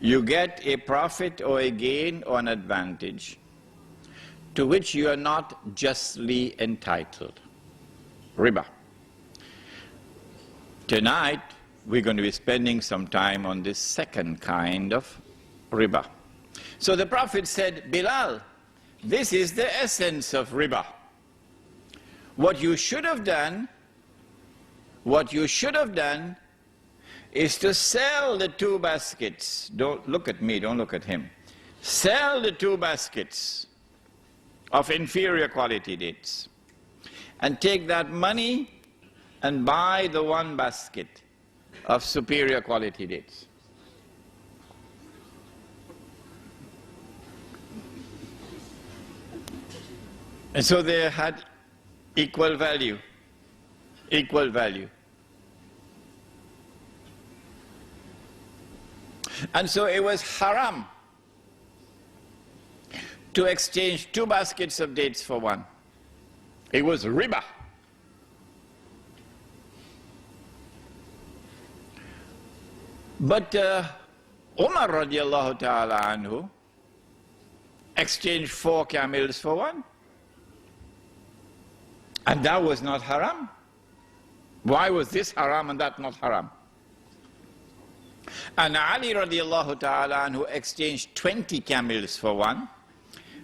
you get a profit or a gain or an advantage to which you are not justly entitled. Riba. Tonight, we're going to be spending some time on this second kind of riba. So the Prophet said, Bilal, this is the essence of riba. What you should have done is to sell the 2 baskets. Don't look at me, don't look at him. Sell the 2 baskets of inferior quality dates and take that money and buy the 1 basket of superior quality dates. And so they had equal value. Equal value. And so it was haram to exchange 2 baskets of dates for 1. It was riba. But Umar radiallahu ta'ala anhu exchanged 4 camels for 1. And that was not haram. Why was this haram and that not haram? And Ali radiallahu ta'ala anhu exchanged 20 camels for 1.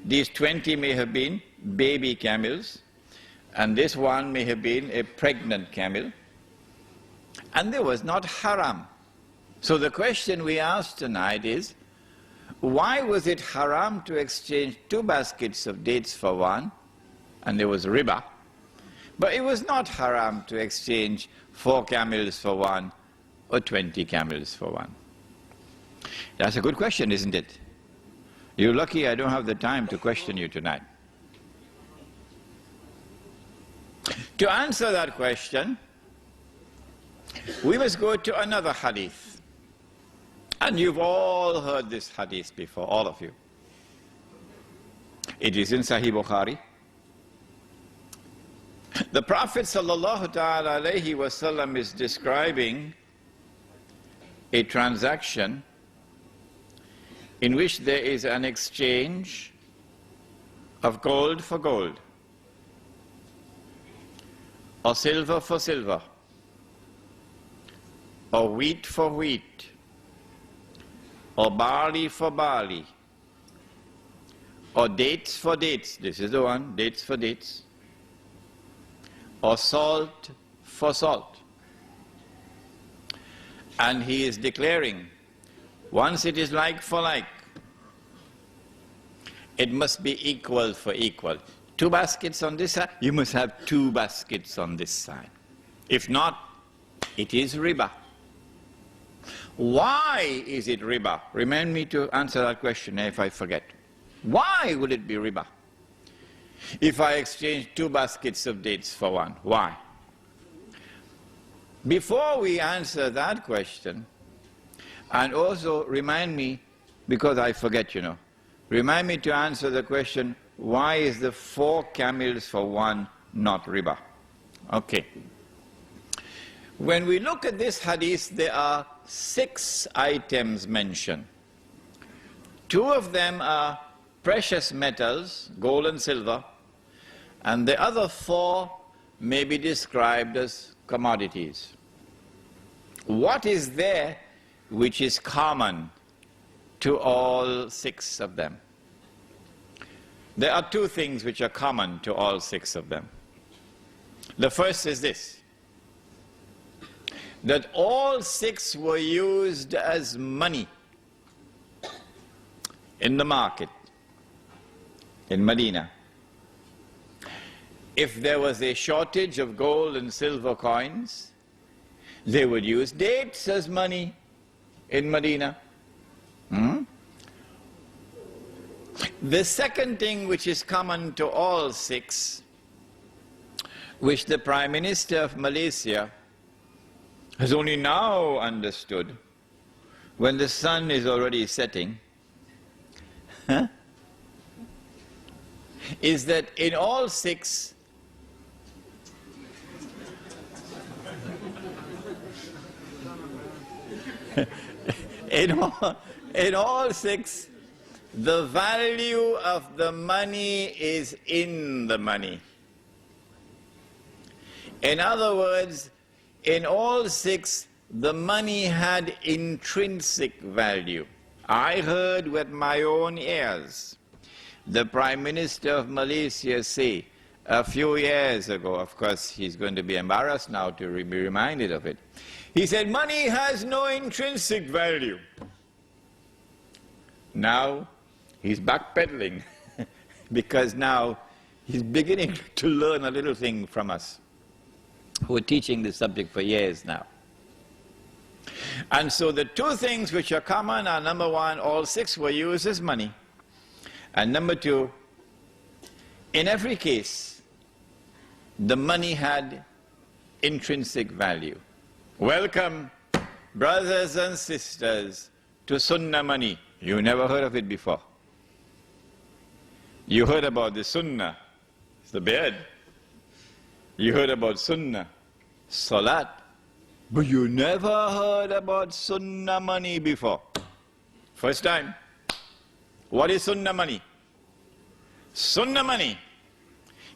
These 20 may have been baby camels, and this 1 may have been a pregnant camel. And there was not haram. So the question we asked tonight is, why was it haram to exchange 2 baskets of dates for 1, and there was riba, but it was not haram to exchange 4 camels for 1 or 20 camels for 1? That's a good question, isn't it? You're lucky I don't have the time to question you tonight. To answer that question, we must go to another hadith. And you've all heard this hadith before, all of you. It is in Sahih Bukhari. The Prophet sallallahu ta'ala alayhi wasallam is describing a transaction in which there is an exchange of gold for gold, or silver for silver, or wheat for wheat, or barley for barley, or dates for dates. This is the one, dates for dates, or salt for salt. And he is declaring, once it is like for like, it must be equal for equal. 2 baskets on this side, you must have 2 baskets on this side. If not, it is riba. Why is it riba? Remind me to answer that question if I forget. Why would it be riba? If I exchange 2 baskets of dates for 1, why? Before we answer that question, and also remind me, because I forget, you know, remind me to answer the question, why is the 4 camels for 1 not riba? Okay. When we look at this hadith, there are 6 items mentioned. 2 of them are precious metals, gold and silver, and the other 4 may be described as commodities. What is there which is common to all 6 of them? There are 2 things which are common to all 6 of them. The first is this, that all 6 were used as money in the market in Medina. If there was a shortage of gold and silver coins, they would use dates as money in Medina. The second thing which is common to all 6, which the Prime Minister of Malaysia has only now understood, when the sun is already setting, is that in all 6, in In all six, the value of the money is in the money. In other words, in all six, the money had intrinsic value. I heard with my own ears the Prime Minister of Malaysia say a few years ago, of course he's going to be embarrassed now to be reminded of it. He said, money has no intrinsic value. Now he's backpedaling because now he's beginning to learn a little thing from us who are teaching this subject for years now. And so the two things which are common are, number one, all six were used as money. And number two, in every case, the money had intrinsic value. Welcome, brothers and sisters, to Sunnah money. You never heard of it before. You heard about the Sunnah, it's the beard. You heard about Sunnah, Salat. But you never heard about Sunnah money before. First time. What is Sunnah money? Sunnah money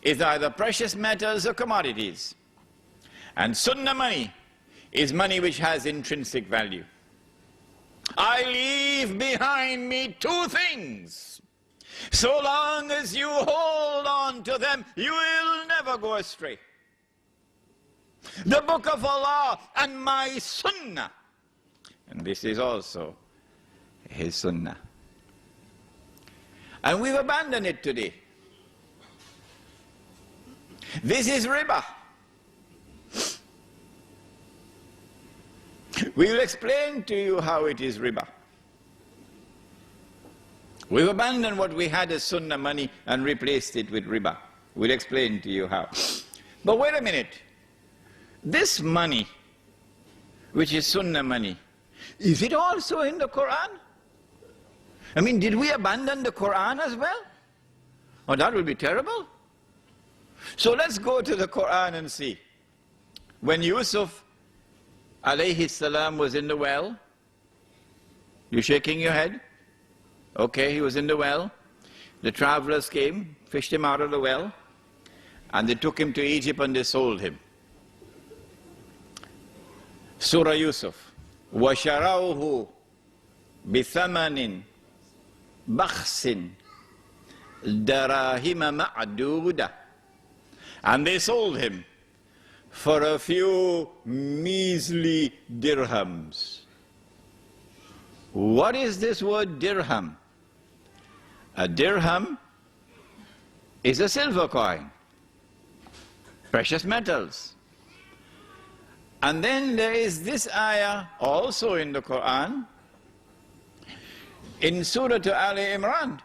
is either precious metals or commodities. And Sunnah money is money which has intrinsic value. I leave behind me two things. So long as you hold on to them, you will never go astray. The Book of Allah and my Sunnah. And this is also his Sunnah. And we've abandoned it today. This is riba. We will explain to you how it is riba. We've abandoned what we had as Sunnah money and replaced it with riba. We'll explain to you how. But wait a minute. This money, which is Sunnah money, is it also in the Quran? I mean, did we abandon the Quran as well? Oh, that would be terrible. So let's go to the Quran and see. When Yusuf alayhi salam was in the well, you shaking your head? Okay, he was in the well. The travelers came, fished him out of the well, and they took him to Egypt and they sold him. Surah Yusuf. وَشَرَوْهُ بِثَمَنٍ بَخْسٍ دَرَاهِمَ مَعْدُودَةٍ. And they sold him for a few measly dirhams. What is this word dirham? A dirham is a silver coin, precious metals. And then there is this ayah also in the Quran, in Surah Ali Imran,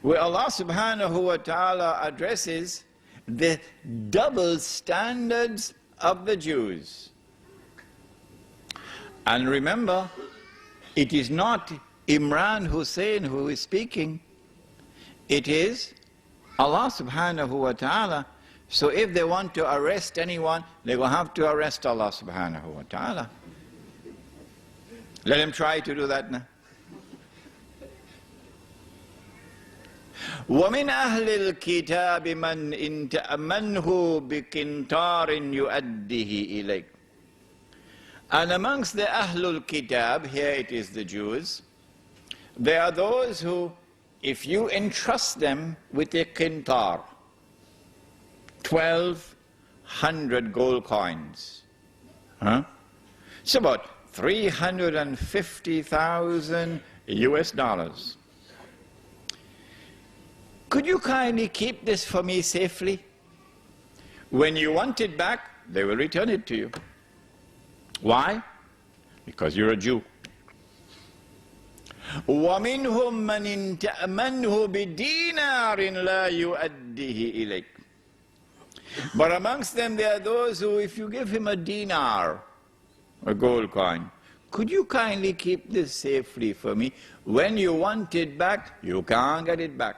where Allah subhanahu wa ta'ala addresses the double standards of the Jews. And remember, it is not Imran Hosein who is speaking, it is Allah subhanahu wa ta'ala. So if they want to arrest anyone, they will have to arrest Allah subhanahu wa ta'ala. Let him try to do that now. وَمِنْ أَهْلِ الْكِتَابِ مَنْ إِنْ تَأْمَنْهُ بِقِنْطَارٍ يُؤَدِّهِ إِلَيْكَ. And amongst the Ahlul Kitab, here it is the Jews, there are those who, if you entrust them with a qintar, 1,200 gold coins, it's about 350,000 US dollars. Could you kindly keep this for me safely? When you want it back, they will return it to you. Why? Because you're a Jew. وَمِنْهُمْ مَنْ تَأْمَنْهُ بِدِينَارٍ لَا يُؤَدِّهِ إِلَيْكَ. But amongst them there are those who, if you give him a dinar, a gold coin, could you kindly keep this safely for me? When you want it back, you can't get it back.